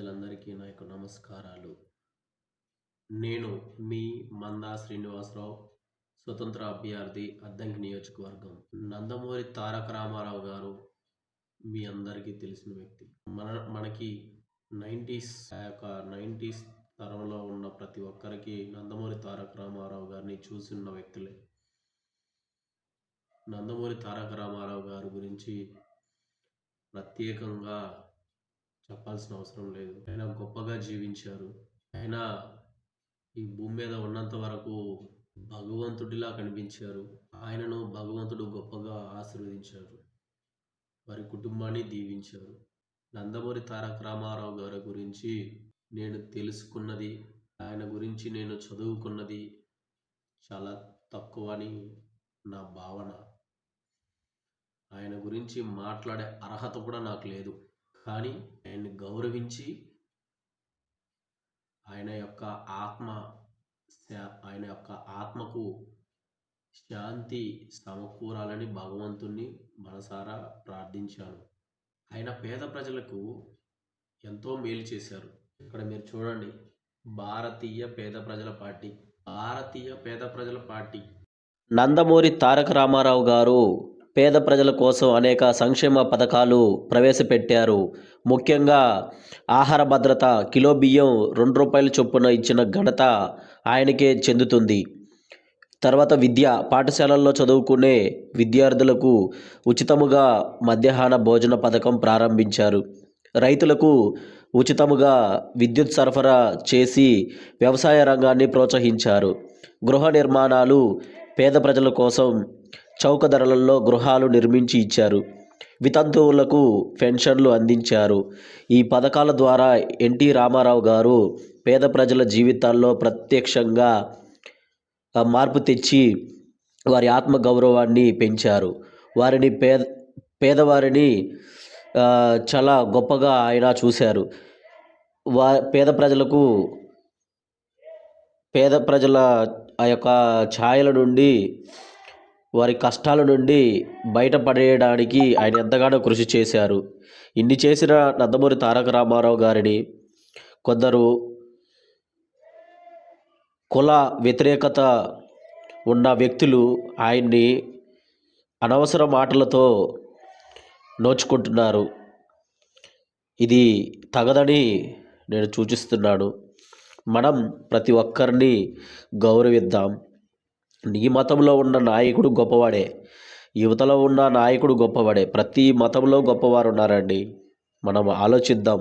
ప్రజలందరికీ నా యొక్క నమస్కారాలు. నేను మీ మందా శ్రీనివాసరావు, స్వతంత్ర అభ్యర్థి, అద్దంకి నియోజకవర్గం. నందమూరి తారక రామారావు గారు మీ అందరికీ తెలిసిన వ్యక్తి. మనకి 90స్ ఆ యొక్క 90స్ తరంలో ఉన్న ప్రతి ఒక్కరికి నందమూరి తారక రామారావు గారిని చూసి ఉన్న వ్యక్తులే. నందమూరి తారక రామారావు గారి గురించి ప్రత్యేకంగా చెప్పాల్సిన అవసరం లేదు. ఆయన గొప్పగా జీవించారు. ఆయన ఈ భూమి మీద ఉన్నంత వరకు భగవంతుడిలా కనిపించారు. ఆయనను భగవంతుడు గొప్పగా ఆశీర్వదించారు. వారి కుటుంబాన్ని దీవించారు. నందమూరి తారక రామారావు గారి గురించి నేను తెలుసుకున్నది, ఆయన గురించి నేను చదువుకున్నది చాలా తక్కువ అని నా భావన. ఆయన గురించి మాట్లాడే అర్హత కూడా నాకు లేదు. కానీ ఆయన్ని గౌరవించి ఆయన యొక్క ఆత్మకు శాంతి సమకూరాలని భగవంతుణ్ణి మనసారా ప్రార్థించాను. ఆయన పేద ప్రజలకు ఎంతో మేలు చేశారు. ఇక్కడ మీరు చూడండి, భారతీయ పేద ప్రజల పార్టీ నందమూరి తారక రామారావు గారు పేద ప్రజల కోసం అనేక సంక్షేమ పథకాలు ప్రవేశపెట్టారు. ముఖ్యంగా ఆహార భద్రత, కిలో బియ్యం ₹2 చొప్పున ఇచ్చిన ఘనత ఆయనకే చెందుతుంది. తర్వాత పాఠశాలల్లో చదువుకునే విద్యార్థులకు ఉచితముగా మధ్యాహ్న భోజన పథకం ప్రారంభించారు. రైతులకు ఉచితముగా విద్యుత్ సరఫరా చేసి వ్యవసాయ రంగాన్ని ప్రోత్సహించారు. గృహ నిర్మాణాలు, పేద ప్రజల కోసం చౌక ధరలలో గృహాలు నిర్మించి ఇచ్చారు. వితంతువులకు పెన్షన్లు అందించారు. ఈ పథకాల ద్వారా ఎన్టీ రామారావు గారు పేద ప్రజల జీవితాల్లో ప్రత్యక్షంగా మార్పు తెచ్చి వారి ఆత్మగౌరవాన్ని పెంచారు. పేదవారిని చాలా గొప్పగా ఆయన చూశారు. పేద ప్రజల ఆ యొక్క ఛాయల నుండి, వారి కష్టాల నుండి బయటపడేయడానికి ఆయన ఎంతగానో కృషి చేశారు. ఇన్ని చేసిన నందమూరి తారక రామారావు గారిని కొందరు కుల వ్యతిరేకత ఉన్న వ్యక్తులు ఆయన్ని అనవసర మాటలతో నోచుకుంటున్నారు. ఇది తగదని నేను సూచిస్తున్నాను. మనం ప్రతి ఒక్కరిని గౌరవిద్దాం. నీ మతంలో ఉన్న నాయకుడు గొప్పవాడే, యువతలో ఉన్న నాయకుడు గొప్పవాడే. ప్రతి మతంలో గొప్పవారు ఉన్నారండి. మనం ఆలోచిద్దాం.